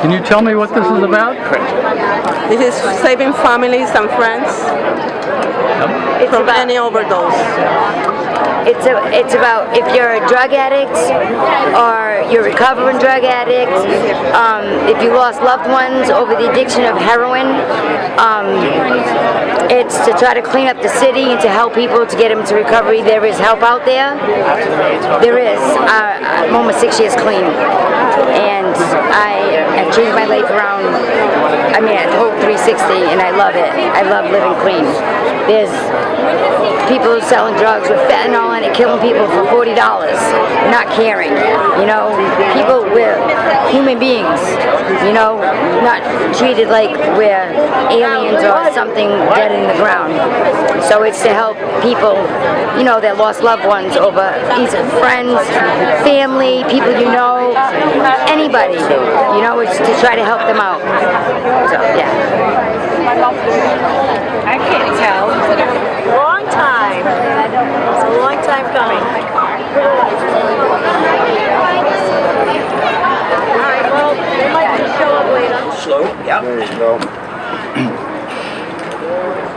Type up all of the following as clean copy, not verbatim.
Can you tell me what this is about? This is saving families and friends from any overdose. It's about if you're a drug addict or you're a recovering drug addict, if you lost loved ones over the addiction of heroin, it's to try to clean up the city and to help people to get them to recovery. There is help out there. There is. I'm almost 6 years clean, and I have changed my life around. I mean, a whole 360, and I love it. I love living clean. There's people selling drugs with fentanyl in it, killing people for $40, not caring. You know, people, we're human beings. You know, not treated like we're aliens or something dead in the ground. So it's to help people, you know, that lost loved ones over either friends, family, people you know, anybody. You know, it's to try to help them out. So, yeah. I can't tell. Long time. It's a long time coming. All right, well, they might just show up later. Slow, yeah. There you go.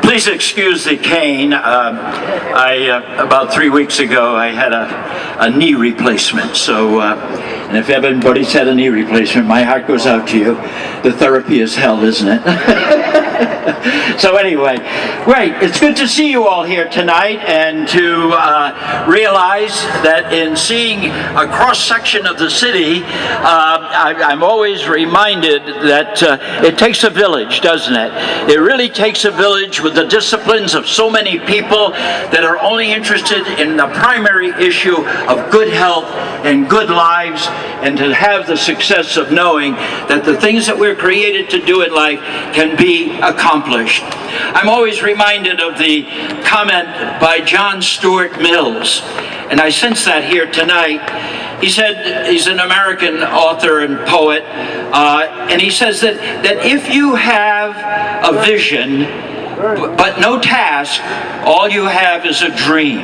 Please excuse the cane. About 3 weeks ago, I had a knee replacement. So, and if everybody's had a knee replacement, my heart goes out to you. The therapy is hell, isn't it? So anyway, great. It's good to see you all here tonight and to realize that in seeing a cross-section of the city, I'm always reminded that it takes a village, doesn't it? It really takes a village with the disciplines of so many people that are only interested in the primary issue of good health and good lives, and to have the success of knowing that the things that we're created to do in life can be accomplished. I'm always reminded of the comment by John Stuart Mills, and I sense that here tonight. He said, he's an American author and poet, and he says that if you have a vision but no task, all you have is a dream.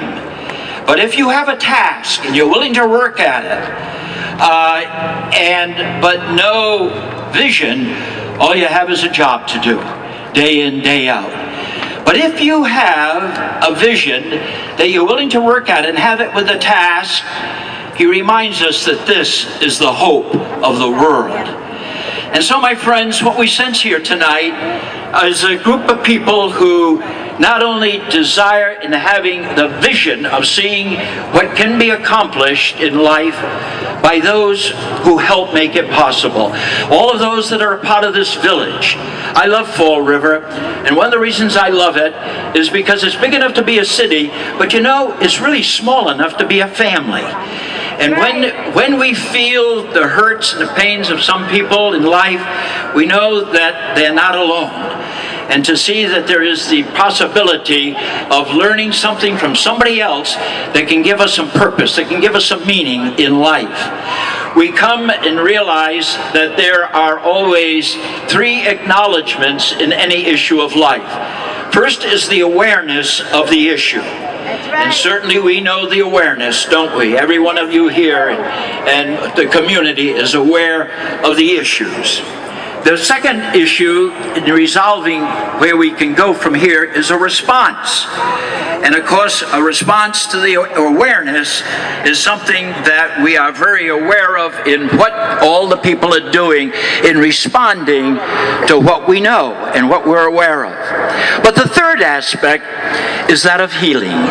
But if you have a task and you're willing to work at it, but no vision, all you have is a job to do, day in, day out. But if you have a vision that you're willing to work at and have it with a task, he reminds us that this is the hope of the world. And so, my friends, what we sense here tonight is a group of people who not only desire in having the vision of seeing what can be accomplished in life by those who help make it possible. All of those that are a part of this village. I love Fall River, and one of the reasons I love it is because it's big enough to be a city, but you know, it's really small enough to be a family. And when we feel the hurts and the pains of some people in life, we know that they're not alone. And to see that there is the possibility of learning something from somebody else that can give us some purpose, that can give us some meaning in life. We come and realize that there are always three acknowledgments in any issue of life. First is the awareness of the issue. And certainly we know the awareness, don't we? Every one of you here and the community is aware of the issues. The second issue in resolving where we can go from here is a response. And of course, a response to the awareness is something that we are very aware of in what all the people are doing in responding to what we know and what we're aware of. But the third aspect is that of healing.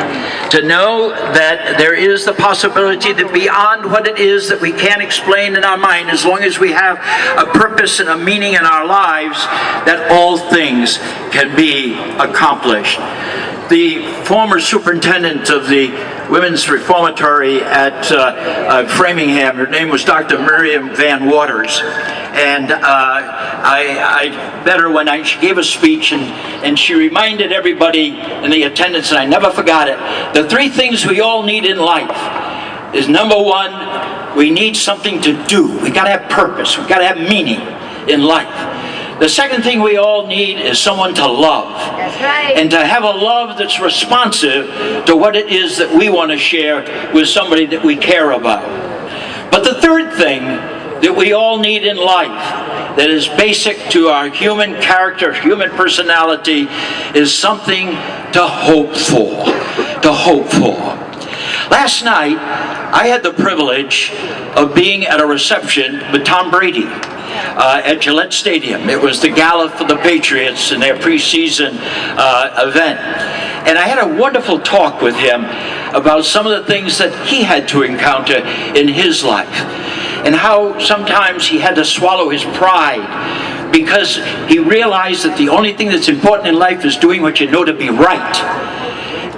To know that there is the possibility that beyond what it is that we can't explain in our mind, as long as we have a purpose and a meaning in our lives, that all things can be accomplished. the former superintendent of the Women's Reformatory at Framingham. Her name was Dr. Miriam Van Waters. And I met her when she gave a speech, and she reminded everybody in the attendance, and I never forgot it, the three things we all need in life is, number one, we need something to do. We got to have purpose. We got to have meaning in life. The second thing we all need is someone to love. That's right. And to have a love that's responsive to what it is that we want to share with somebody that we care about. But the third thing that we all need in life, that is basic to our human character, human personality, is something to hope for. To hope for. Last night, I had the privilege of being at a reception with Tom Brady at Gillette Stadium. It was the gala for the Patriots in their preseason event. And I had a wonderful talk with him about some of the things that he had to encounter in his life, and how sometimes he had to swallow his pride because he realized that the only thing that's important in life is doing what you know to be right.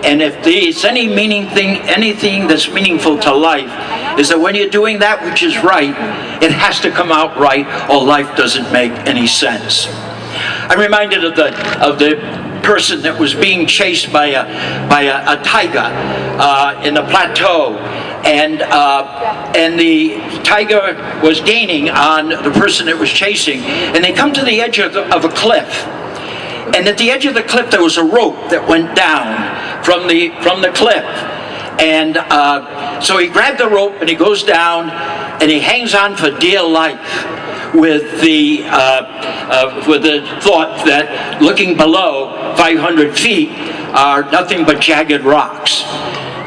And if there's anything that's meaningful to life, is that when you're doing that which is right, it has to come out right, or life doesn't make any sense. I'm reminded of the person that was being chased by a tiger in the plateau, and the tiger was gaining on the person that was chasing, and they come to the edge of a cliff. And at the edge of the cliff, there was a rope that went down from the cliff. And so he grabbed the rope and he goes down and he hangs on for dear life with the thought that looking below 500 feet are nothing but jagged rocks.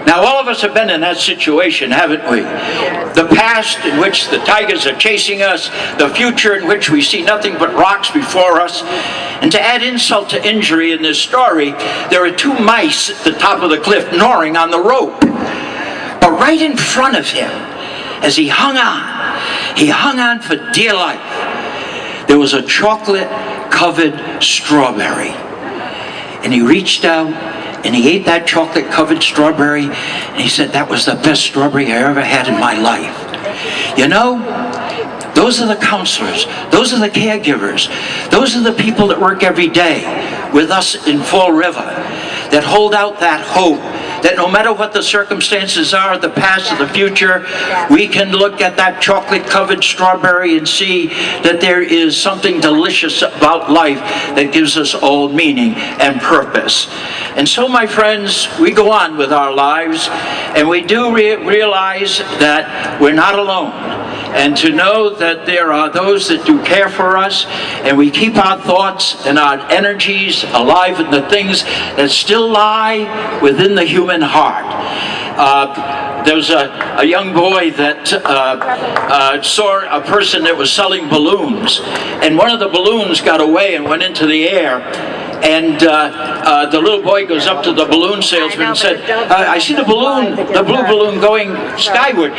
Now, all of us have been in that situation, haven't we? The past in which the tigers are chasing us, the future in which we see nothing but rocks before us. And to add insult to injury in this story, there are two mice at the top of the cliff gnawing on the rope. But right in front of him, as he hung on for dear life, there was a chocolate-covered strawberry. And he reached out, and he ate that chocolate-covered strawberry, and he said, that was the best strawberry I ever had in my life. You know, those are the counselors, those are the caregivers, those are the people that work every day with us in Fall River, that hold out that hope, that no matter what the circumstances are, the past or the future, we can look at that chocolate-covered strawberry and see that there is something delicious about life that gives us all meaning and purpose. And so, my friends, we go on with our lives, and we do realize that we're not alone. And to know that there are those that do care for us, and we keep our thoughts and our energies alive in the things that still lie within the human heart. There was a young boy that saw a person that was selling balloons, and one of the balloons got away and went into the air. And the little boy goes up to the balloon salesman and said, I see the blue balloon going skyward.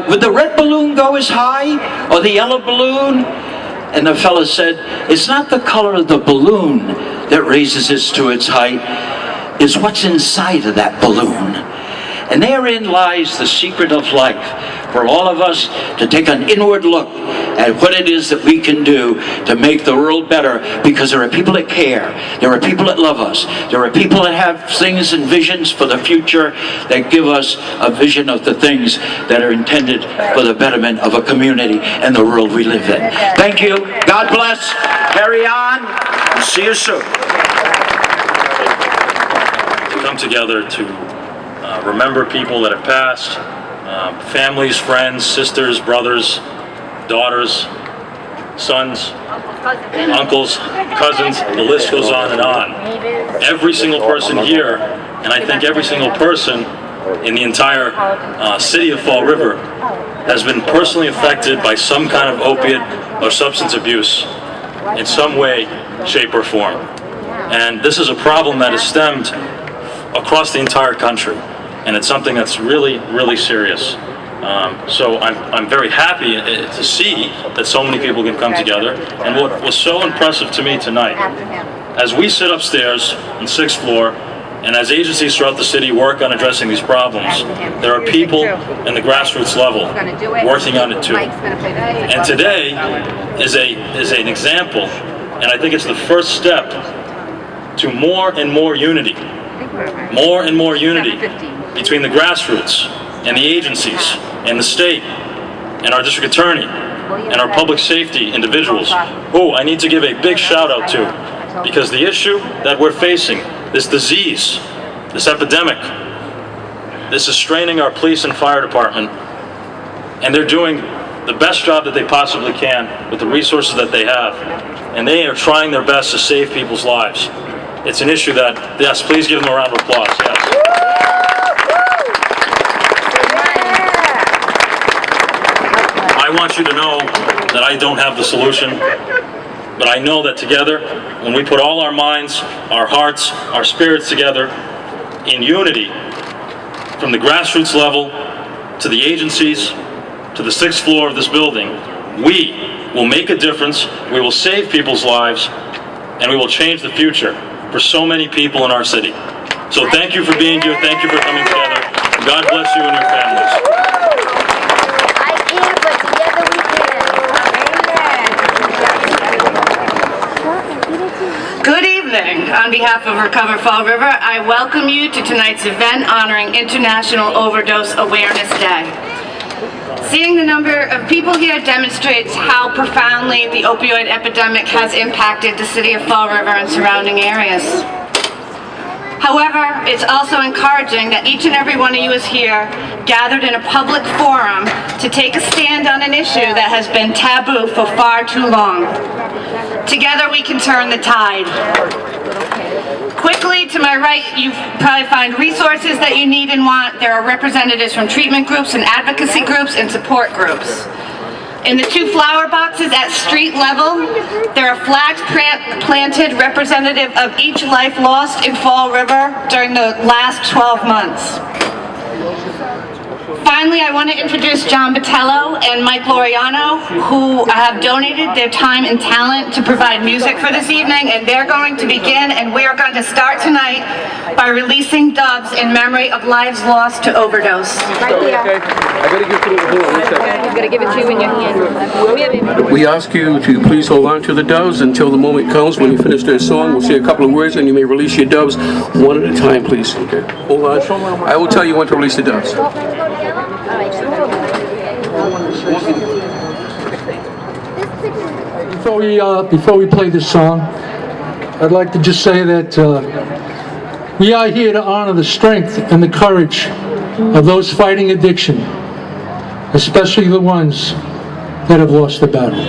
Would the red balloon go as high, or the yellow balloon? And the fellow said, it's not the color of the balloon that raises it to its height, it's what's inside of that balloon. And therein lies the secret of life, for all of us to take an inward look at what it is that we can do to make the world better, because there are people that care, there are people that love us, there are people that have things and visions for the future that give us a vision of the things that are intended for the betterment of a community and the world we live in. Thank you. God bless. Carry on. And see you soon. To come together to remember people that have passed, families, friends, sisters, brothers, daughters, sons, uncles, cousins, the list goes on and on. Every single person here, and I think every single person in the entire city of Fall River, has been personally affected by some kind of opiate or substance abuse in some way, shape, or form. And this is a problem that has stemmed across the entire country, and it's something that's really, really serious. So I'm very happy to see that so many people can come together. And what was so impressive to me tonight, as we sit upstairs on the 6th floor And as agencies throughout the city work on addressing these problems, there are people in the grassroots level working on it too. And today is an example, and I think it's the first step to more and more unity between the grassroots and the agencies and the state and our district attorney and our public safety individuals, who I need to give a big shout out to, because the issue that we're facing, this disease, this epidemic, this is straining our police and fire department, and they're doing the best job that they possibly can with the resources that they have, and they are trying their best to save people's lives. It's an issue that, yes, please give them a round of applause, yes. I want you to know that I don't have the solution, but I know that together, when we put all our minds, our hearts, our spirits together in unity, from the grassroots level to the agencies to the 6th floor of this building, we will make a difference, we will save people's lives, and we will change the future for so many people in our city. So thank you for being here, thank you for coming together. God bless you and your families. I can't, but together we can. Good evening. On behalf of Recover Fall River, I welcome you to tonight's event honoring International Overdose Awareness Day. Seeing the number of people here demonstrates how profoundly the opioid epidemic has impacted the city of Fall River and surrounding areas. However, it's also encouraging that each and every one of you is here, gathered in a public forum, to take a stand on an issue that has been taboo for far too long. Together we can turn the tide. Quickly, to my right, you probably find resources that you need and want. There are representatives from treatment groups and advocacy groups and support groups. In the 2 flower boxes at street level, there are flags planted representative of each life lost in Fall River during the last 12 months. Finally, I want to introduce John Botello and Mike Loriano, who have donated their time and talent to provide music for this evening, and they're going to begin, and we are going to start tonight by releasing doves in memory of lives lost to overdose. Right here. Okay. I gotta give it to you. I'm going to give it to you in your hand. We ask you to please hold on to the doves until the moment comes when you finish their song. We'll say a couple of words and you may release your doves one at a time, please. Okay. Hold on. I will tell you when to release the doves. Before we play this song, I'd like to just say that we are here to honor the strength and the courage of those fighting addiction, especially the ones that have lost the battle.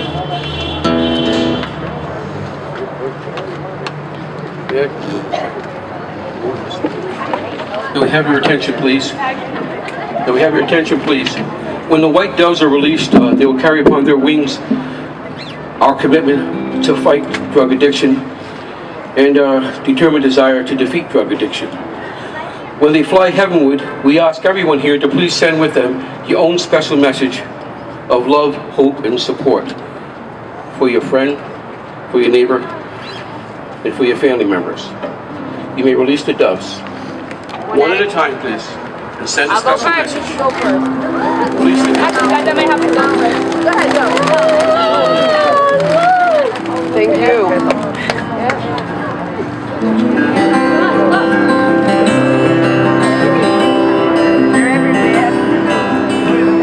Do we have your attention, please? Do we have your attention, please? When the white doves are released, they will carry upon their wings our commitment to fight drug addiction and our determined desire to defeat drug addiction. When they fly heavenward, we ask everyone here to please send with them your own special message of love, hope, and support for your friend, for your neighbor, and for your family members. You may release the doves. One at a time, please. And send a special message. Go first. Release the doves. Actually, that may have to go. Go ahead, go. Thank you.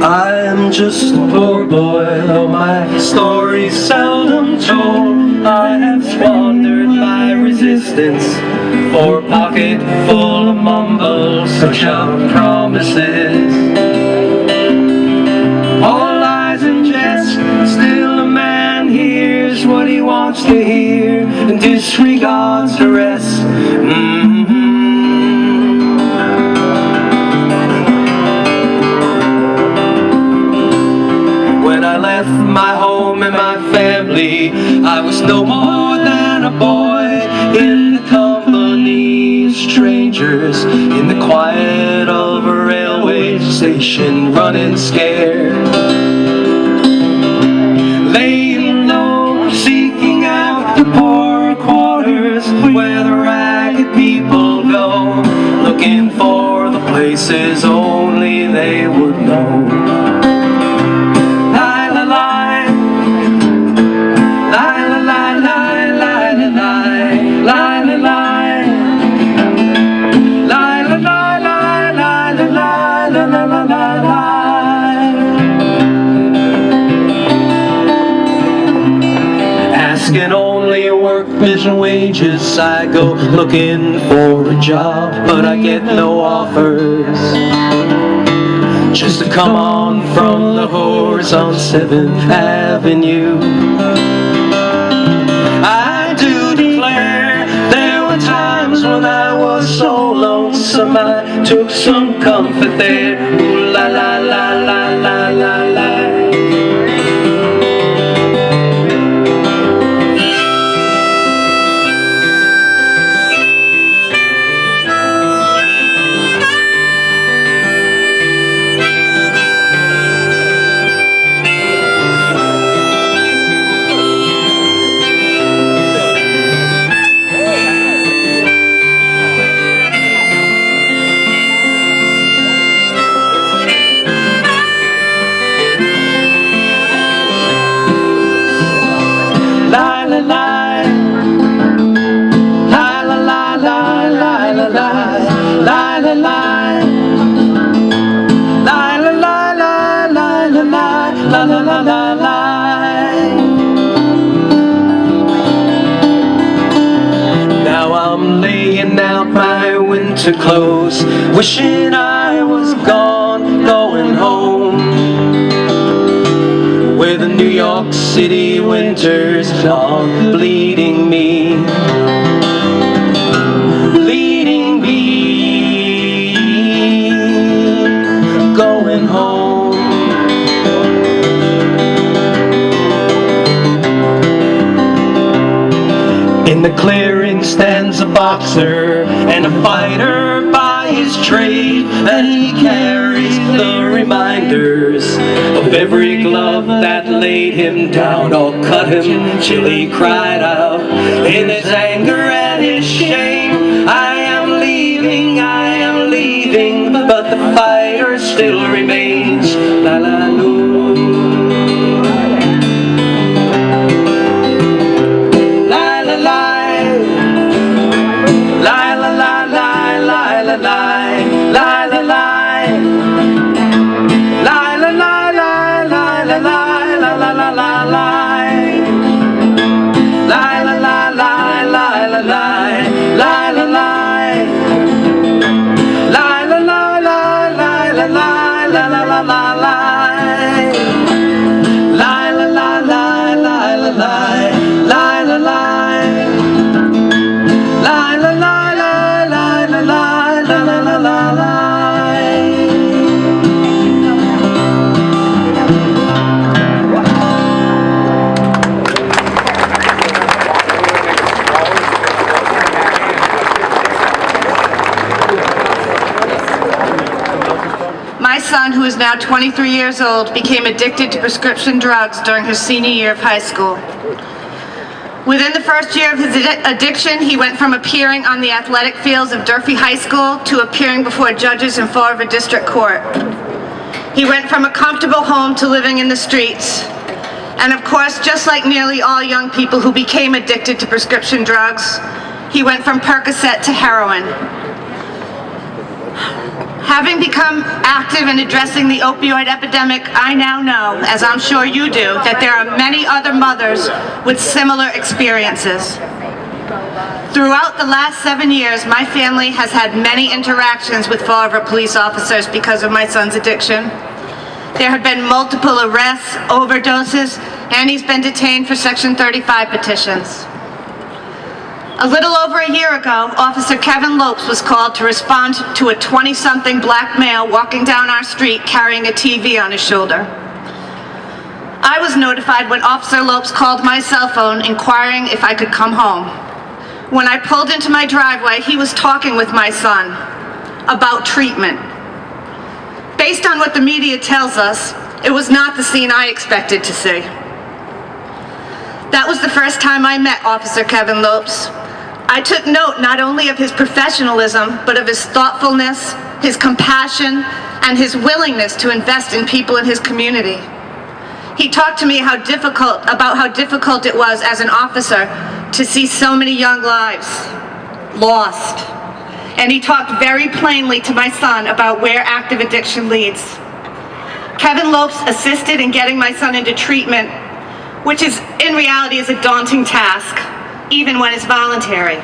I'm just a poor boy, though my story's seldom told. I have squandered my resistance for a pocket full of mumbles, such of promises. All lies and jest, still a man hears what he wants to hear and disregards the rest. When I left my home and my family, I was no more than a boy in the company of strangers, in the quiet of a railway station, running scared. Laying low, seeking out the poor quarters where the ragged people go. faces, only they would know. Lie, lie, lie. Lie, lie, lie, lie, lie, lie, lie, lie, lie, lie. Lie, lie, lie, lie, lie, lie, lie, lie, lie, lie, lie. Asking only workman's wages, I go looking for a job, but I get no offers. Just to come on from the whores on 7th Avenue. I do declare there were times when I was so lonesome I took some comfort there. Ooh, la la la la la la la. Now I'm laying out my winter clothes, wishing I was gone, going home, where the New York City winters are bleeding me, leading me, going home. In the clearing stands a boxer and a fighter by his trade, and he carries the reminders of every glove that laid him down or cut him till he cried out in his anger and his shame, I am leaving, but the fighter still remains. La la loo. My son, who is now 23 years old, became addicted to prescription drugs during his senior year of high school. Within the first year of his addiction, he went from appearing on the athletic fields of Durfee High School to appearing before judges in Fall River District Court. He went from a comfortable home to living in the streets. And of course, just like nearly all young people who became addicted to prescription drugs, he went from Percocet to heroin. Having become active in addressing the opioid epidemic, I now know, as I'm sure you do, that there are many other mothers with similar experiences. Throughout the last 7 years, my family has had many interactions with Fall River police officers because of my son's addiction. There have been multiple arrests, overdoses, and he's been detained for Section 35 petitions. A little over a year ago, Officer Kevin Lopes was called to respond to a 20-something black male walking down our street carrying a TV on his shoulder. I was notified when Officer Lopes called my cell phone inquiring if I could come home. When I pulled into my driveway, he was talking with my son about treatment. Based on what the media tells us, it was not the scene I expected to see. That was the first time I met Officer Kevin Lopes. I took note not only of his professionalism, but of his thoughtfulness, his compassion, and his willingness to invest in people in his community. He talked to me about how difficult it was as an officer to see so many young lives lost. And he talked very plainly to my son about where active addiction leads. Kevin Lopes assisted in getting my son into treatment, which in reality is a daunting task, even when it's voluntary.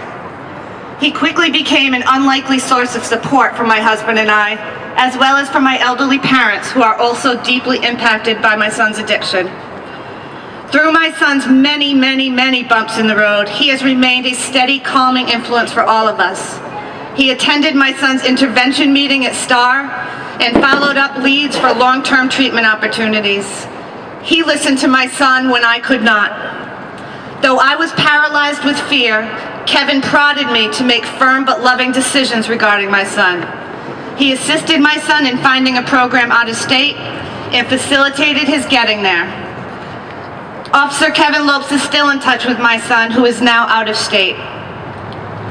He quickly became an unlikely source of support for my husband and I, as well as for my elderly parents who are also deeply impacted by my son's addiction. Through my son's many, many, many bumps in the road, he has remained a steady, calming influence for all of us. He attended my son's intervention meeting at STAR and followed up leads for long-term treatment opportunities. He listened to my son when I could not. Though I was paralyzed with fear, Kevin prodded me to make firm but loving decisions regarding my son. He assisted my son in finding a program out of state and facilitated his getting there. Officer Kevin Lopes is still in touch with my son, who is now out of state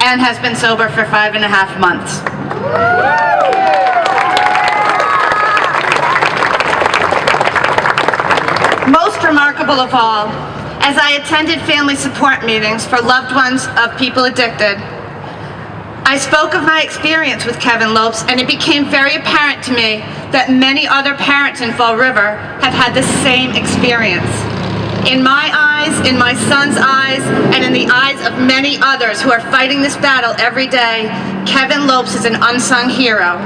and has been sober for 5.5 months. Most remarkable of all, as I attended family support meetings for loved ones of people addicted, I spoke of my experience with Kevin Lopes, and it became very apparent to me that many other parents in Fall River have had the same experience. In my eyes, in my son's eyes, and in the eyes of many others who are fighting this battle every day, Kevin Lopes is an unsung hero.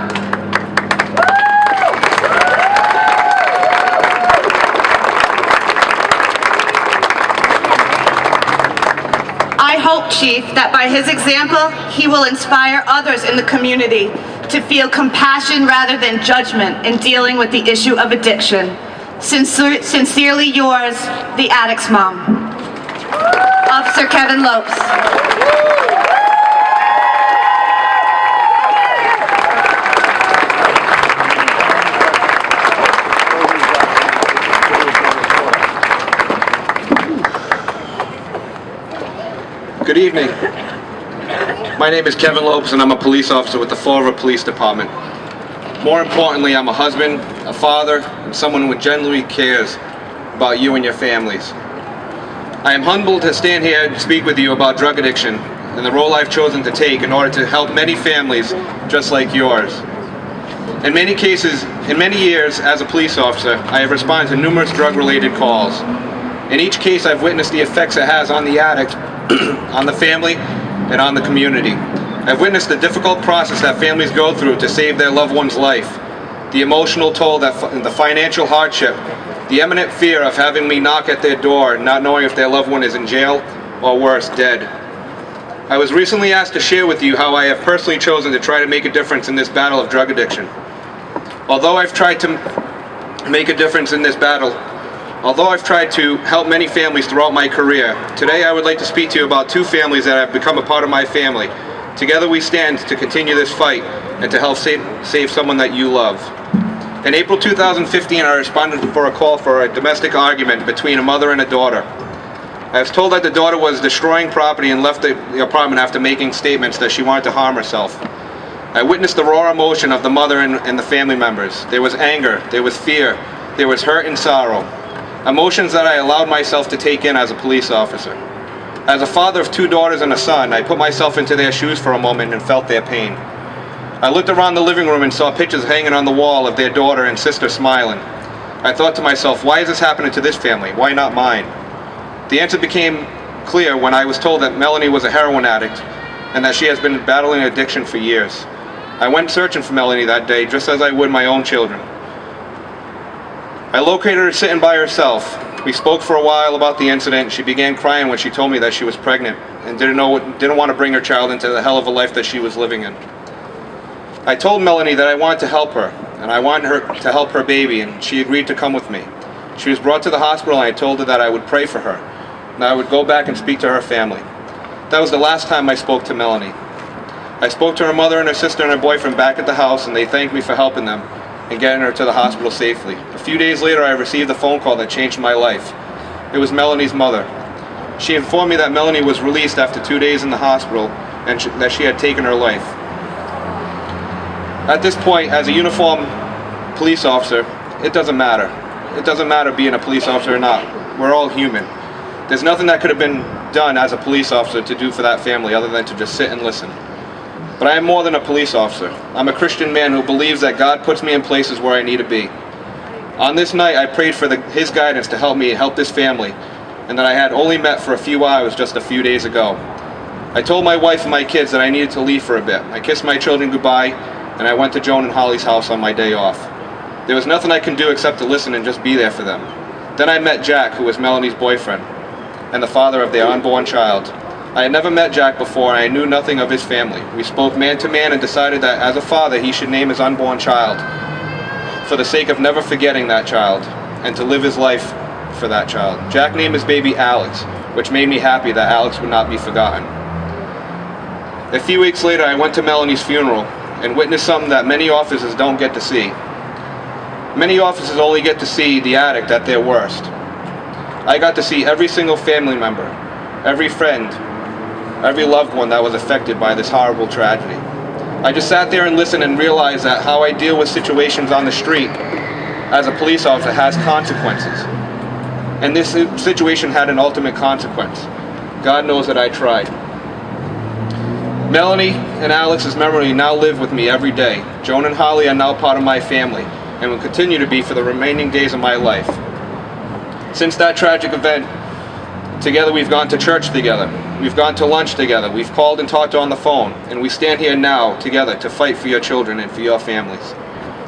I hope, Chief, that by his example, he will inspire others in the community to feel compassion rather than judgment in dealing with the issue of addiction. Sincerely yours, the Addict's Mom. Officer Kevin Lopes. Good evening. My name is Kevin Lopes and I'm a police officer with the Fall River Police Department. More importantly, I'm a husband, a father, and someone who genuinely cares about you and your families. I am humbled to stand here and speak with you about drug addiction and the role I've chosen to take in order to help many families just like yours. In many cases, in many years as a police officer, I have responded to numerous drug-related calls. In each case, I've witnessed the effects it has on the addict, on the family, and on the community. I've witnessed the difficult process that families go through to save their loved one's life, the emotional toll, the financial hardship, the imminent fear of having me knock at their door, not knowing if their loved one is in jail or worse, dead. I was recently asked to share with you how I have personally chosen to try to make a difference in this battle of drug addiction. Although I've tried to make a difference in this battle, although I've tried to help many families throughout my career, today I would like to speak to you about two families that have become a part of my family. Together we stand to continue this fight and to help save someone that you love. In April 2015, I responded for a call for a domestic argument between a mother and a daughter. I was told that the daughter was destroying property and left the apartment after making statements that she wanted to harm herself. I witnessed the raw emotion of the mother and the family members. There was anger, there was fear, there was hurt and sorrow. Emotions that I allowed myself to take in as a police officer. As a father of two daughters and a son, I put myself into their shoes for a moment and felt their pain. I looked around the living room and saw pictures hanging on the wall of their daughter and sister smiling. I thought to myself, why is this happening to this family? Why not mine? The answer became clear when I was told that Melanie was a heroin addict and that she has been battling addiction for years. I went searching for Melanie that day just as I would my own children. I located her sitting by herself. We spoke for a while about the incident. She began crying when she told me that she was pregnant and didn't want to bring her child into the hell of a life that she was living in. I told Melanie that I wanted to help her, and I wanted her to help her baby, and she agreed to come with me. She was brought to the hospital, and I told her that I would pray for her, and I would go back and speak to her family. That was the last time I spoke to Melanie. I spoke to her mother and her sister and her boyfriend back at the house, and they thanked me for helping them and getting her to the hospital safely. A few days later, I received a phone call that changed my life. It was Melanie's mother. She informed me that Melanie was released after 2 days in the hospital and that she had taken her life. At this point, as a uniformed police officer, it doesn't matter. It doesn't matter being a police officer or not. We're all human. There's nothing that could have been done as a police officer to do for that family other than to just sit and listen. But I am more than a police officer. I'm a Christian man who believes that God puts me in places where I need to be. On this night, I prayed for His guidance to help me help this family, and that I had only met for a few hours just a few days ago. I told my wife and my kids that I needed to leave for a bit. I kissed my children goodbye, and I went to Joan and Holly's house on my day off. There was nothing I could do except to listen and just be there for them. Then I met Jack, who was Melanie's boyfriend, and the father of their unborn child. I had never met Jack before, and I knew nothing of his family. We spoke man to man and decided that as a father he should name his unborn child, for the sake of never forgetting that child, and to live his life for that child. Jack named his baby Alex, which made me happy that Alex would not be forgotten. A few weeks later, I went to Melanie's funeral and witnessed something that many officers don't get to see. Many officers only get to see the addict at their worst. I got to see every single family member, every friend, every loved one that was affected by this horrible tragedy. I just sat there and listened and realized that how I deal with situations on the street as a police officer has consequences. And this situation had an ultimate consequence. God knows that I tried. Melanie and Alex's memory now live with me every day. Joan and Holly are now part of my family and will continue to be for the remaining days of my life. Since that tragic event, together we've gone to church together, we've gone to lunch together, we've called and talked on the phone, and we stand here now together to fight for your children and for your families.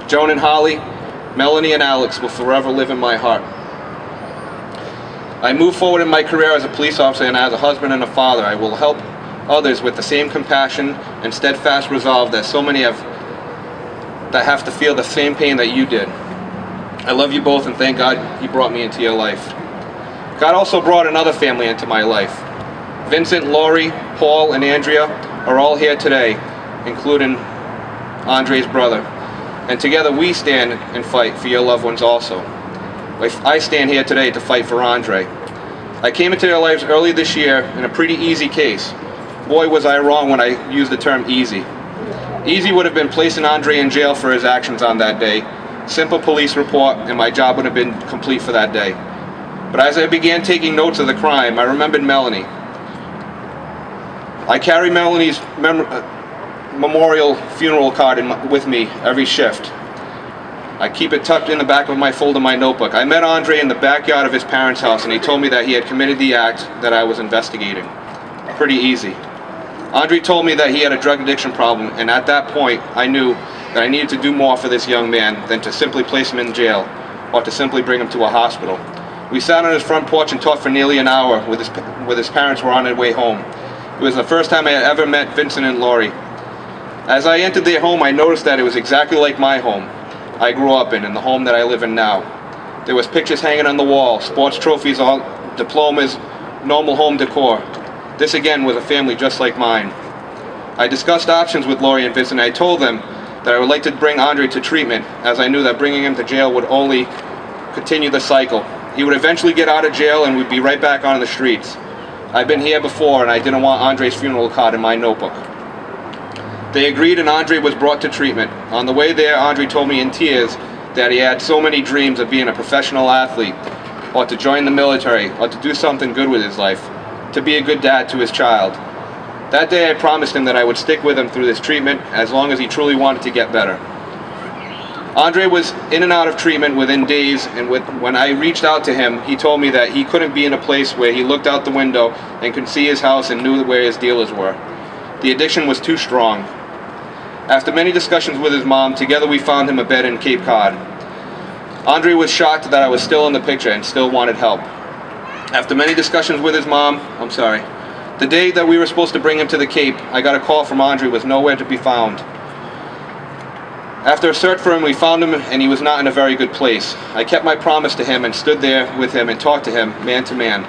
Joan and Holly, Melanie and Alex will forever live in my heart. I move forward in my career as a police officer and as a husband and a father. I will help others with the same compassion and steadfast resolve that so many have to feel the same pain that you did. I love you both and thank God He brought me into your life. God also brought another family into my life. Vincent, Lori, Paul, and Andrea are all here today, including Andre's brother. And together we stand and fight for your loved ones also. I stand here today to fight for Andre. I came into their lives early this year in a pretty easy case. Boy, was I wrong when I used the term easy. Easy would have been placing Andre in jail for his actions on that day. Simple police report, and my job would have been complete for that day. But as I began taking notes of the crime, I remembered Melanie. I carry Melanie's memorial funeral card with me every shift. I keep it tucked in the back of my folder, my notebook. I met Andre in the backyard of his parents' house, and he told me that he had committed the act that I was investigating. Pretty easy. Andre told me that he had a drug addiction problem, and at that point, I knew that I needed to do more for this young man than to simply place him in jail or to simply bring him to a hospital. We sat on his front porch and talked for nearly an hour with his parents were on their way home. It was the first time I had ever met Vincent and Lori. As I entered their home, I noticed that it was exactly like my home I grew up in and the home that I live in now. There was pictures hanging on the wall, sports trophies, diplomas, normal home decor. This again was a family just like mine. I discussed options with Lori and Vincent, and I told them that I would like to bring Andre to treatment, as I knew that bringing him to jail would only continue the cycle. He would eventually get out of jail and we'd be right back on the streets. I've been here before and I didn't want Andre's funeral card in my notebook. They agreed and Andre was brought to treatment. On the way there, Andre told me in tears that he had so many dreams of being a professional athlete, or to join the military, or to do something good with his life, to be a good dad to his child. That day I promised him that I would stick with him through this treatment as long as he truly wanted to get better. Andre was in and out of treatment within days, and when I reached out to him, he told me that he couldn't be in a place where he looked out the window and could see his house and knew where his dealers were. The addiction was too strong. After many discussions with his mom, together we found him a bed in Cape Cod. Andre was shocked that I was still in the picture and still wanted help. After many discussions with his mom, the day that we were supposed to bring him to the Cape, I got a call from Andre was nowhere to be found. After a search for him, we found him and he was not in a very good place. I kept my promise to him and stood there with him and talked to him man to man.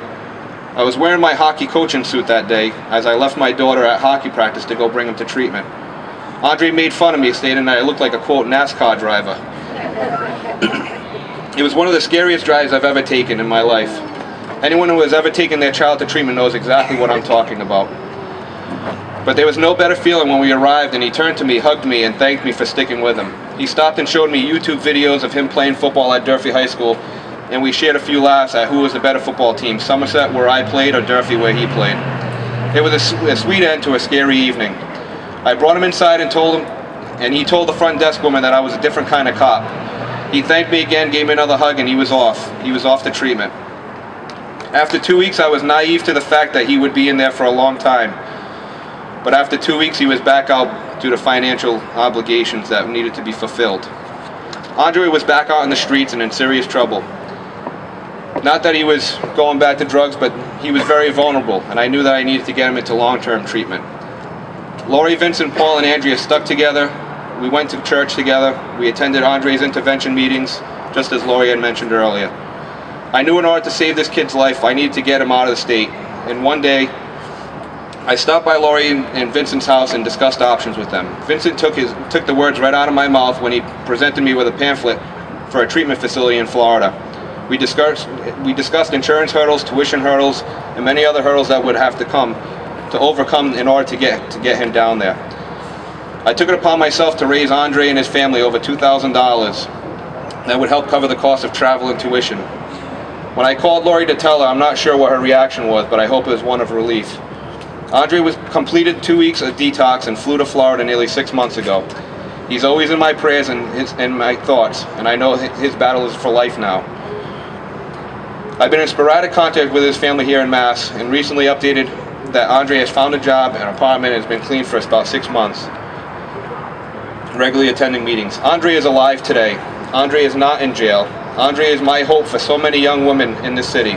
I was wearing my hockey coaching suit that day as I left my daughter at hockey practice to go bring him to treatment. Andre made fun of me, stating that I looked like a, quote, NASCAR driver. It was one of the scariest drives I've ever taken in my life. Anyone who has ever taken their child to treatment knows exactly what I'm talking about. But there was no better feeling when we arrived and he turned to me, hugged me, and thanked me for sticking with him. He stopped and showed me YouTube videos of him playing football at Durfee High School, and we shared a few laughs at who was the better football team, Somerset where I played or Durfee where he played. It was a sweet end to a scary evening. I brought him inside and he told the front desk woman that I was a different kind of cop. He thanked me again, gave me another hug, and he was off. He was off to treatment. After 2 weeks, I was naive to the fact that he would be in there for a long time. But after 2 weeks, he was back out due to financial obligations that needed to be fulfilled. Andre was back out in the streets and in serious trouble. Not that he was going back to drugs, but he was very vulnerable, and I knew that I needed to get him into long-term treatment. Lori, Vincent, Paul, and Andrea stuck together. We went to church together. We attended Andre's intervention meetings, just as Lori had mentioned earlier. I knew in order to save this kid's life, I needed to get him out of the state. And one day, I stopped by Lori and Vincent's house and discussed options with them. Vincent took the words right out of my mouth when he presented me with a pamphlet for a treatment facility in Florida. We discussed insurance hurdles, tuition hurdles, and many other hurdles that would have to overcome in order to get him down there. I took it upon myself to raise Andre and his family over $2,000 that would help cover the cost of travel and tuition. When I called Lori to tell her, I'm not sure what her reaction was, but I hope it was one of relief. Andre was completed 2 weeks of detox and flew to Florida nearly 6 months ago. He's always in my prayers and my thoughts, and I know his battle is for life now. I've been in sporadic contact with his family here in Mass, and recently updated that Andre has found a job and apartment and has been clean for about 6 months, regularly attending meetings. Andre is alive today. Andre is not in jail. Andre is my hope for so many young women in this city.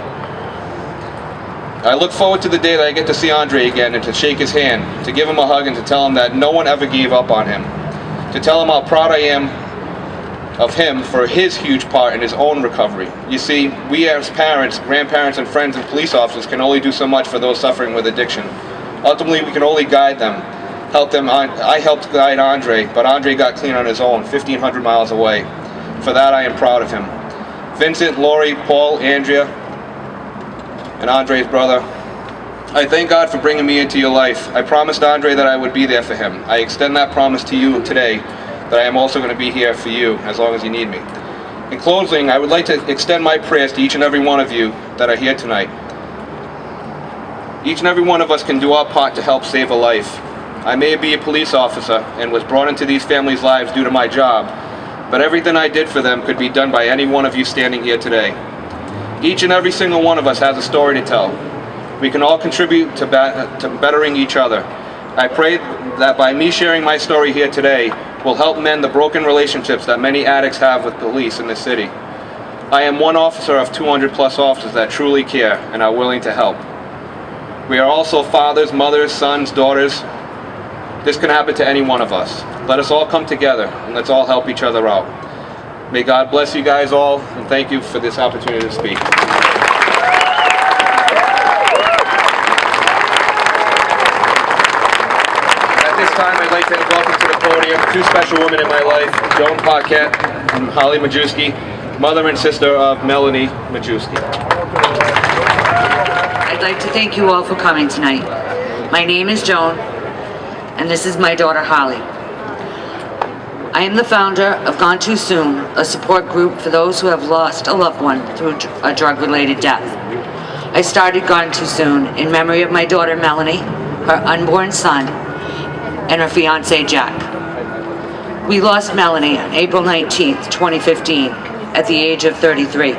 I look forward to the day that I get to see Andre again and to shake his hand, to give him a hug and to tell him that no one ever gave up on him, to tell him how proud I am of him for his huge part in his own recovery. You see, we as parents, grandparents, and friends and police officers can only do so much for those suffering with addiction. Ultimately, we can only guide them, help them. I helped guide Andre, but Andre got clean on his own, 1,500 miles away. For that, I am proud of him. Vincent, Lori, Paul, Andrea, and Andre's brother, I thank God for bringing me into your life. I promised Andre that I would be there for him. I extend that promise to you today, that I am also going to be here for you as long as you need me. In closing, I would like to extend my prayers to each and every one of you that are here tonight. Each and every one of us can do our part to help save a life. I may be a police officer and was brought into these families' lives due to my job, but everything I did for them could be done by any one of you standing here today. Each and every single one of us has a story to tell. We can all contribute to bettering each other. I pray that by me sharing my story here today will help mend the broken relationships that many addicts have with police in this city. I am one officer of 200 plus officers that truly care and are willing to help. We are also fathers, mothers, sons, daughters. This can happen to any one of us. Let us all come together and let's all help each other out. May God bless you guys all, and thank you for this opportunity to speak. At this time, I'd like to welcome to the podium two special women in my life, Joan Paquette and Holly Majewski, mother and sister of Melanie Majewski. I'd like to thank you all for coming tonight. My name is Joan, and this is my daughter Holly. I am the founder of Gone Too Soon, a support group for those who have lost a loved one through a drug-related death. I started Gone Too Soon in memory of my daughter Melanie, her unborn son, and her fiancé Jack. We lost Melanie on April 19th, 2015, at the age of 33.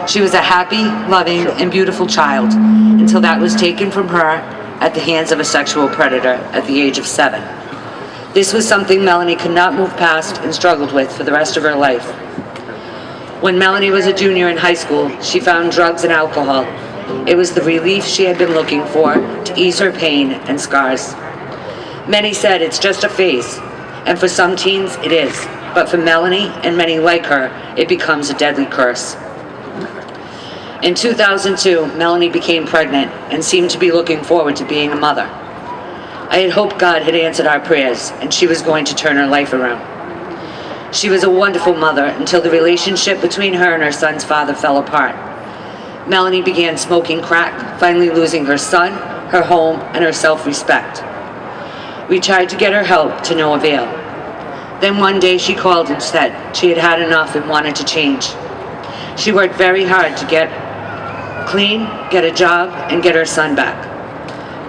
She was a happy, loving, and beautiful child until that was taken from her at the hands of a sexual predator at the age of 7. This was something Melanie could not move past and struggled with for the rest of her life. When Melanie was a junior in high school, she found drugs and alcohol. It was the relief she had been looking for to ease her pain and scars. Many said it's just a phase, and for some teens it is, but for Melanie and many like her, it becomes a deadly curse. In 2002, Melanie became pregnant and seemed to be looking forward to being a mother. I had hoped God had answered our prayers and she was going to turn her life around. She was a wonderful mother until the relationship between her and her son's father fell apart. Melanie began smoking crack, finally losing her son, her home, and her self-respect. We tried to get her help to no avail. Then one day she called and said she had had enough and wanted to change. She worked very hard to get clean, get a job, and get her son back.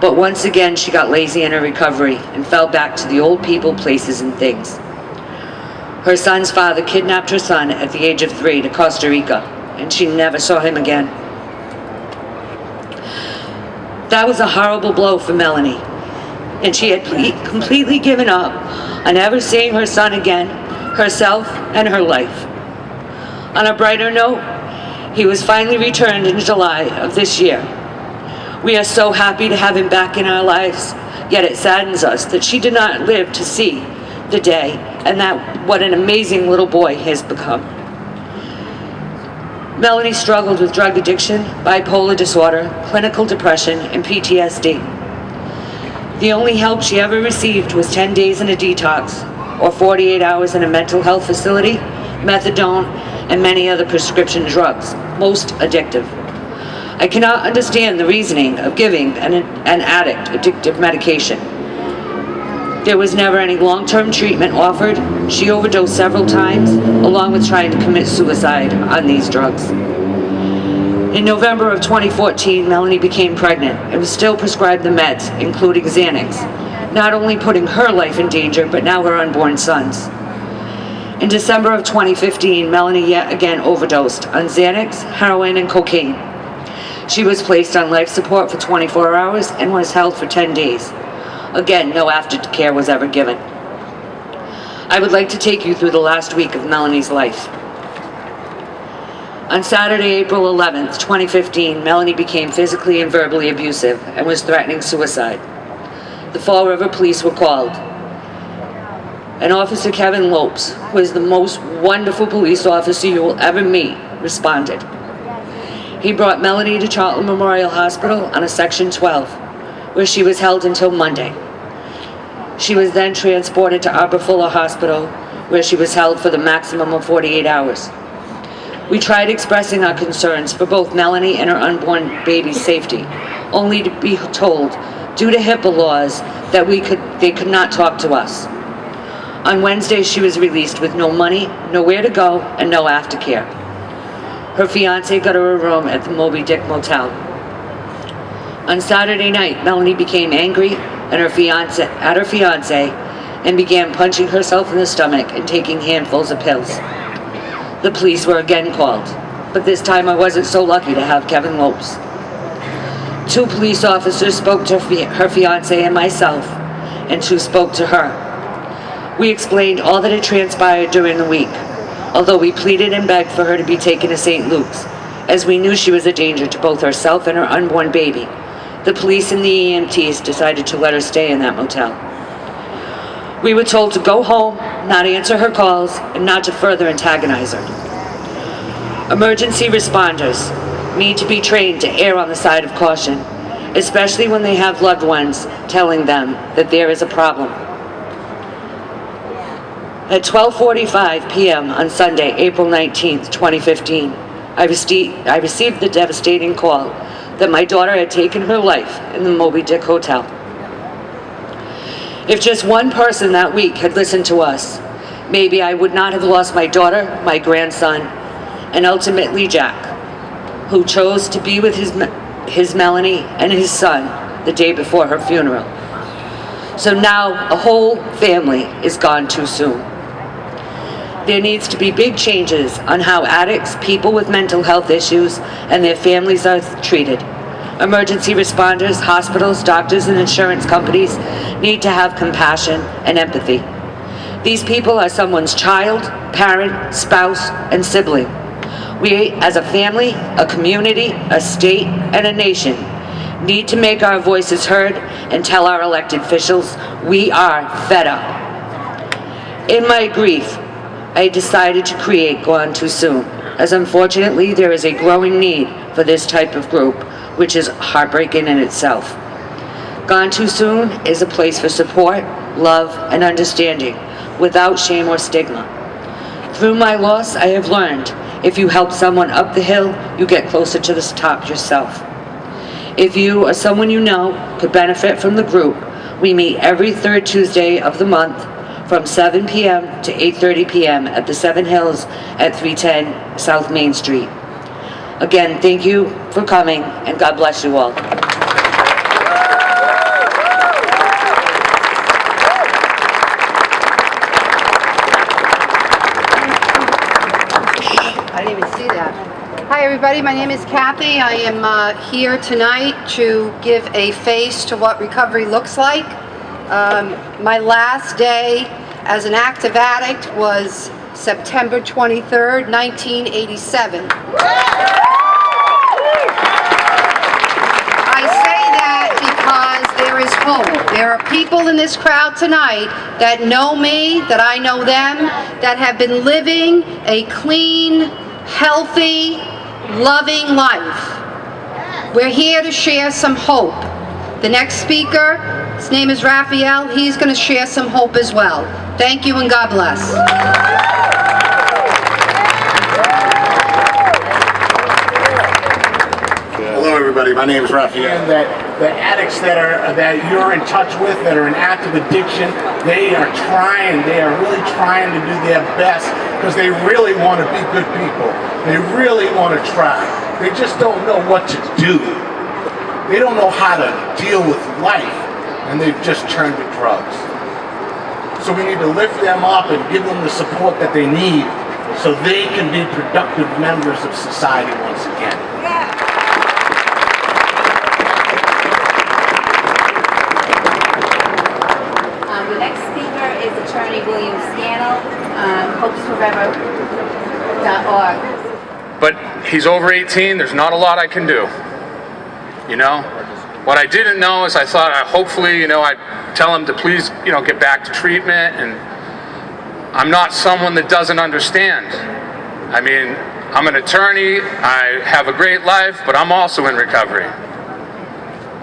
But once again, she got lazy in her recovery and fell back to the old people, places, and things. Her son's father kidnapped her son at the age of 3 to Costa Rica, and she never saw him again. That was a horrible blow for Melanie, and she had completely given up on ever seeing her son again, herself, and her life. On a brighter note, he was finally returned in July of this year. We are so happy to have him back in our lives, yet it saddens us that she did not live to see the day, and that what an amazing little boy he has become. Melanie struggled with drug addiction, bipolar disorder, clinical depression, and PTSD. The only help she ever received was 10 days in a detox, or 48 hours in a mental health facility, methadone, and many other prescription drugs, most addictive. I cannot understand the reasoning of giving an addict addictive medication. There was never any long-term treatment offered. She overdosed several times, along with trying to commit suicide on these drugs. In November of 2014, Melanie became pregnant and was still prescribed the meds, including Xanax, not only putting her life in danger, but now her unborn son's. In December of 2015, Melanie yet again overdosed on Xanax, heroin, and cocaine. She was placed on life support for 24 hours and was held for 10 days. Again, no aftercare was ever given. I would like to take you through the last week of Melanie's life. On Saturday, April 11th, 2015, Melanie became physically and verbally abusive and was threatening suicide. The Fall River Police were called. And Officer Kevin Lopes, who is the most wonderful police officer you will ever meet, responded. He brought Melanie to Charlton Memorial Hospital on a Section 12, where she was held until Monday. She was then transported to Arbor Fuller Hospital, where she was held for the maximum of 48 hours. We tried expressing our concerns for both Melanie and her unborn baby's safety, only to be told, due to HIPAA laws, that they could not talk to us. On Wednesday, she was released with no money, nowhere to go, and no aftercare. Her fiancé got her a room at the Moby Dick Motel. On Saturday night, Melanie became angry at her fiancé and began punching herself in the stomach and taking handfuls of pills. The police were again called, but this time I wasn't so lucky to have Kevin Lopes. 2 police officers spoke to her fiancé and myself, and 2 spoke to her. We explained all that had transpired during the week, although we pleaded and begged for her to be taken to St. Luke's, as we knew she was a danger to both herself and her unborn baby. The police and the EMTs decided to let her stay in that motel. We were told to go home, not answer her calls, and not to further antagonize her. Emergency responders need to be trained to err on the side of caution, especially when they have loved ones telling them that there is a problem. At 12:45 p.m. on Sunday, April 19th, 2015, I received the devastating call that my daughter had taken her life in the Moby Dick Hotel. If just one person that week had listened to us, maybe I would not have lost my daughter, my grandson, and ultimately Jack, who chose to be with his Melanie and his son the day before her funeral. So now a whole family is gone too soon. There needs to be big changes on how addicts, people with mental health issues, and their families are treated. Emergency responders, hospitals, doctors, and insurance companies need to have compassion and empathy. These people are someone's child, parent, spouse, and sibling. We, as a family, a community, a state, and a nation, need to make our voices heard and tell our elected officials we are fed up. In my grief, I decided to create Gone Too Soon, as unfortunately there is a growing need for this type of group, which is heartbreaking in itself. Gone Too Soon is a place for support, love, and understanding, without shame or stigma. Through my loss, I have learned, if you help someone up the hill, you get closer to the top yourself. If you or someone you know could benefit from the group, We meet every third Tuesday of the month from 7 p.m. to 8:30 p.m. at the Seven Hills at 310 South Main Street. Again, thank you for coming, and God bless you all. I didn't even see that. Hi everybody, my name is Kathy. I am here tonight to give a face to what recovery looks like. My last day as an active addict was September 23rd, 1987. I say that because there is hope. There are people in this crowd tonight that know me, that I know them, that have been living a clean, healthy, loving life. We're here to share some hope. The next speaker, his name is Raphael. He's going to share some hope as well. Thank you and God bless. Hello everybody, my name is Raphael. The addicts that you're in touch with, that are in active addiction, they are really trying to do their best because they really want to be good people. They really want to try. They just don't know what to do. They don't know how to deal with life, and they've just turned to drugs. So we need to lift them up and give them the support that they need so they can be productive members of society once again. The next speaker is Attorney William Scannell, hopesforever.org. But he's over 18, there's not a lot I can do. You know? What I didn't know is I thought hopefully, I'd tell him to please, get back to treatment, and I'm not someone that doesn't understand. I mean, I'm an attorney, I have a great life, but I'm also in recovery.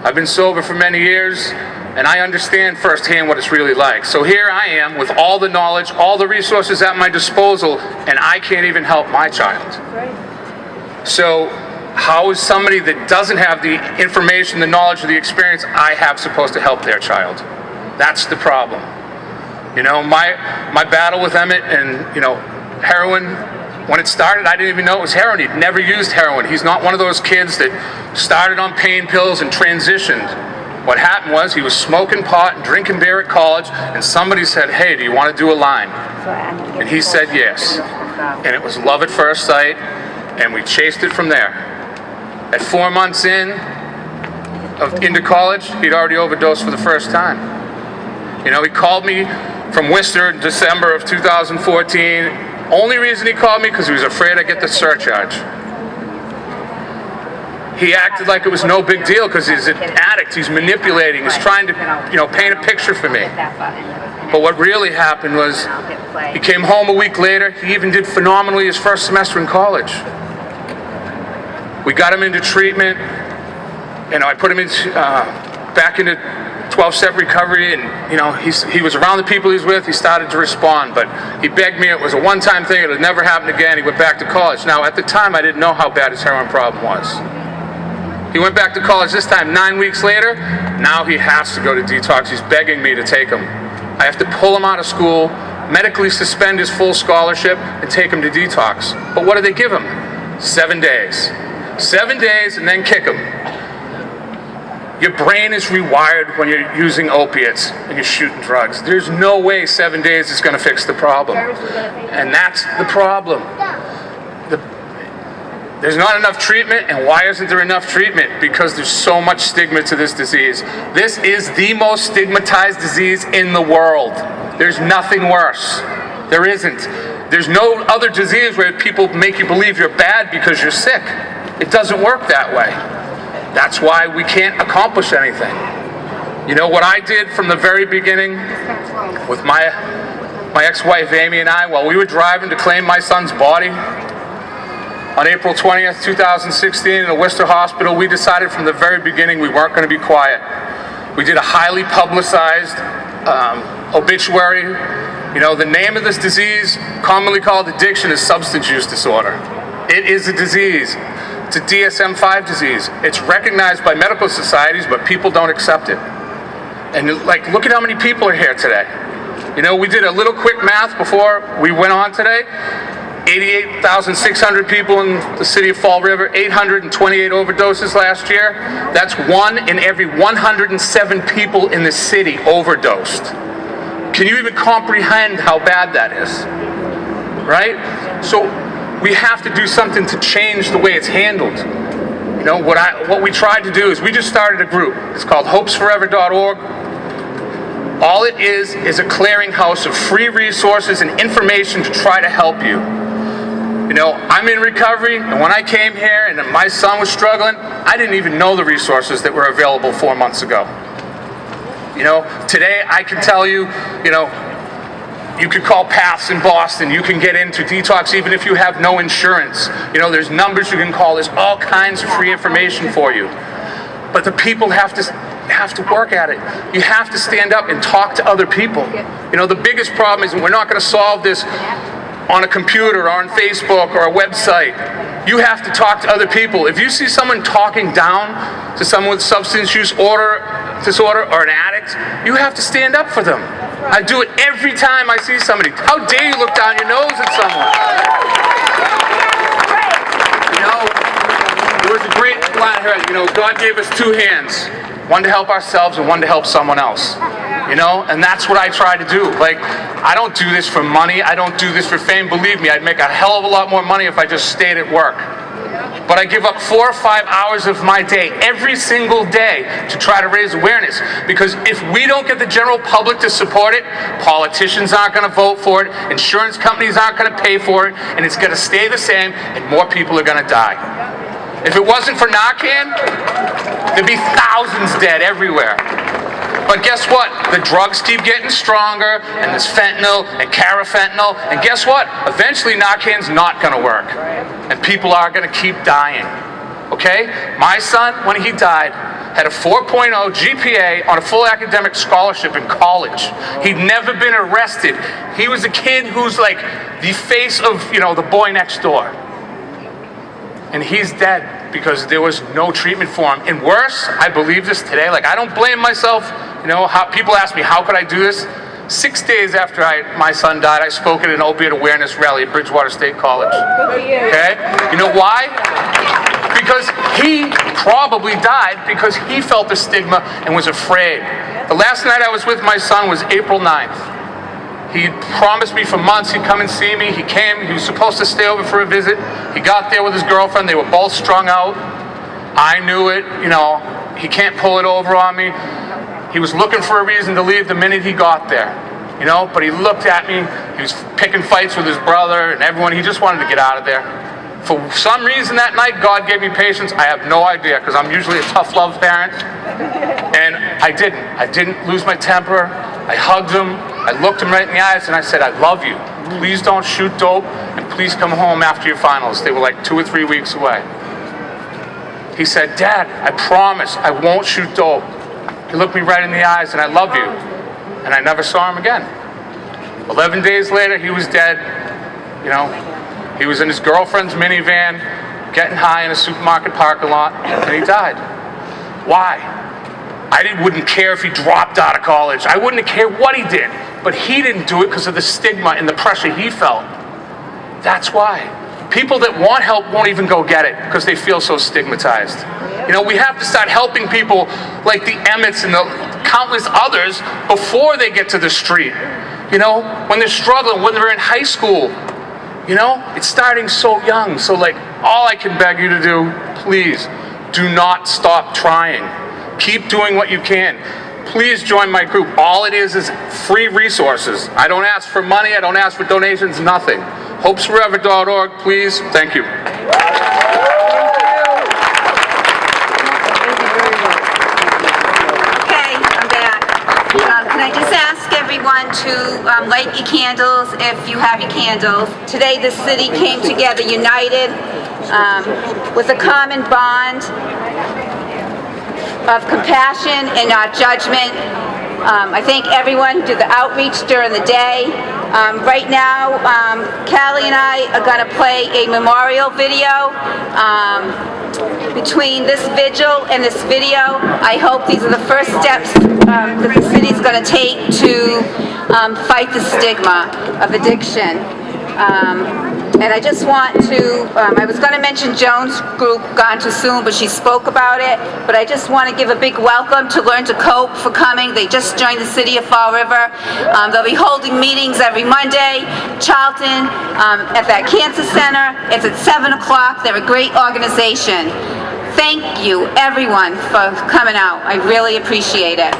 I've been sober for many years, and I understand firsthand what it's really like. So here I am with all the knowledge, all the resources at my disposal, and I can't even help my child. So how is somebody that doesn't have the information, the knowledge, or the experience I have supposed to help their child? That's the problem. My battle with Emmett and, heroin, when it started, I didn't even know it was heroin. He'd never used heroin. He's not one of those kids that started on pain pills and transitioned. What happened was he was smoking pot and drinking beer at college, and somebody said, hey, do you want to do a line? And he said yes. And it was love at first sight, and we chased it from there. At 4 months into college, he'd already overdosed for the first time. He called me from Worcester in December of 2014. Only reason he called me because he was afraid I'd get the surcharge. He acted like it was no big deal because he's an addict, he's manipulating, he's trying to, paint a picture for me. But what really happened was he came home a week later, he even did phenomenally his first semester in college. We got him into treatment, I put him back into 12-step recovery, and he was around the people he was with, he started to respond, but he begged me, it was a one-time thing, it would never happen again. He went back to college. Now at the time I didn't know how bad his heroin problem was. He went back to college this time 9 weeks later. Now he has to go to detox. He's begging me to take him. I have to pull him out of school, medically suspend his full scholarship, and take him to detox. But what do they give him? 7 days. 7 days and then kick him. Your brain is rewired when you're using opiates and you're shooting drugs. There's no way 7 days is going to fix the problem. And that's the problem. There's not enough treatment, and why isn't there enough treatment? Because there's so much stigma to this disease. This is the most stigmatized disease in the world. There's nothing worse. There isn't. There's no other disease where people make you believe you're bad because you're sick. It doesn't work that way. That's why we can't accomplish anything. What I did from the very beginning with my ex-wife Amy and I, while we were driving to claim my son's body, on April 20th, 2016, in a Worcester hospital, we decided from the very beginning we weren't going to be quiet. We did a highly publicized obituary. The name of this disease, commonly called addiction, is substance use disorder. It is a disease. It's a DSM-5 disease. It's recognized by medical societies, but people don't accept it. And like, look at how many people are here today. You know, we did a little quick math before we went on today. 88,600 people in the city of Fall River, 828 overdoses last year. That's 1 in every 107 people in the city overdosed. Can you even comprehend how bad that is? Right? So we have to do something to change the way it's handled. You know, what we tried to do is we just started a group. It's called hopesforever.org. All it is a clearinghouse of free resources and information to try to help you. You know, I'm in recovery, and when I came here and my son was struggling, I didn't even know the resources that were available 4 months ago. You know, today I can tell you, you know, you could call Paths in Boston, you can get into detox even if you have no insurance. You know, there's numbers you can call, there's all kinds of free information for you. But the people have to work at it. You have to stand up and talk to other people. You know, the biggest problem is we're not going to solve this on a computer or on Facebook or a website. You have to talk to other people. If you see someone talking down to someone with substance use disorder or an addict, you have to stand up for them. I do it every time I see somebody. How dare you look down your nose at someone? You know, there was a great line here, you know, God gave us 2 hands. One to help ourselves and one to help someone else. You know, and that's what I try to do. Like, I don't do this for money. I don't do this for fame. Believe me, I'd make a hell of a lot more money if I just stayed at work. But I give up 4 or 5 hours of my day every single day to try to raise awareness. Because if we don't get the general public to support it, politicians aren't going to vote for it, insurance companies aren't going to pay for it, and it's going to stay the same, and more people are going to die. If it wasn't for Narcan, there'd be thousands dead everywhere. But guess what? The drugs keep getting stronger, and there's fentanyl and carafentanyl, and guess what? Eventually Narcan's not going to work, and people are going to keep dying. Okay? My son, when he died, had a 4.0 GPA on a full academic scholarship in college. He'd never been arrested. He was a kid who's like the face of, you know, the boy next door. And he's dead because there was no treatment for him. And worse, I believe this today, like, I don't blame myself. You know, how people ask me, how could I do this? 6 days after my son died, I spoke at an opiate awareness rally at Bridgewater State College. Okay? You know why? Because he probably died because he felt the stigma and was afraid. The last night I was with my son was April 9th. He promised me for months he'd come and see me. He came. He was supposed to stay over for a visit. He got there with his girlfriend. They were both strung out. I knew it. You know, he can't pull it over on me. He was looking for a reason to leave the minute he got there. You know, but he looked at me. He was picking fights with his brother and everyone. He just wanted to get out of there. For some reason that night, God gave me patience. I have no idea, because I'm usually a tough love parent. And I didn't. I didn't lose my temper. I hugged him. I looked him right in the eyes and I said, I love you. Please don't shoot dope, and please come home after your finals. They were like 2 or 3 weeks away. He said, Dad, I promise I won't shoot dope. He looked me right in the eyes and I love you. And I never saw him again. 11 days later, he was dead. You know, he was in his girlfriend's minivan, getting high in a supermarket parking lot, and he died. Why? I wouldn't care if he dropped out of college. I wouldn't care what he did. But he didn't do it because of the stigma and the pressure he felt. That's why. People that want help won't even go get it because they feel so stigmatized. You know, we have to start helping people like the Emmets and the countless others before they get to the street. You know, when they're struggling, when they're in high school. You know, it's starting so young. So, like, all I can beg you to do, please, do not stop trying. Keep doing what you can. Please join my group. All it is free resources. I don't ask for money. I don't ask for donations, nothing. Hopesforever.org, please. Thank you. Okay, I'm back. Can I just ask everyone to light your candles if you have your candles. Today the city came together united with a common bond of compassion and not judgment. I thank everyone who did the outreach during the day. Right now, Callie and I are going to play a memorial video. Between this vigil and this video, I hope these are the first steps that the city's going to take to fight the stigma of addiction. And I just want to, I was going to mention Joan's group, Gone Too Soon, but she spoke about it. But I just want to give a big welcome to Learn to Cope for coming. They just joined the city of Fall River. They'll be holding meetings every Monday. Charlton, at that cancer center. It's at 7 o'clock. They're a great organization. Thank you, everyone, for coming out. I really appreciate it.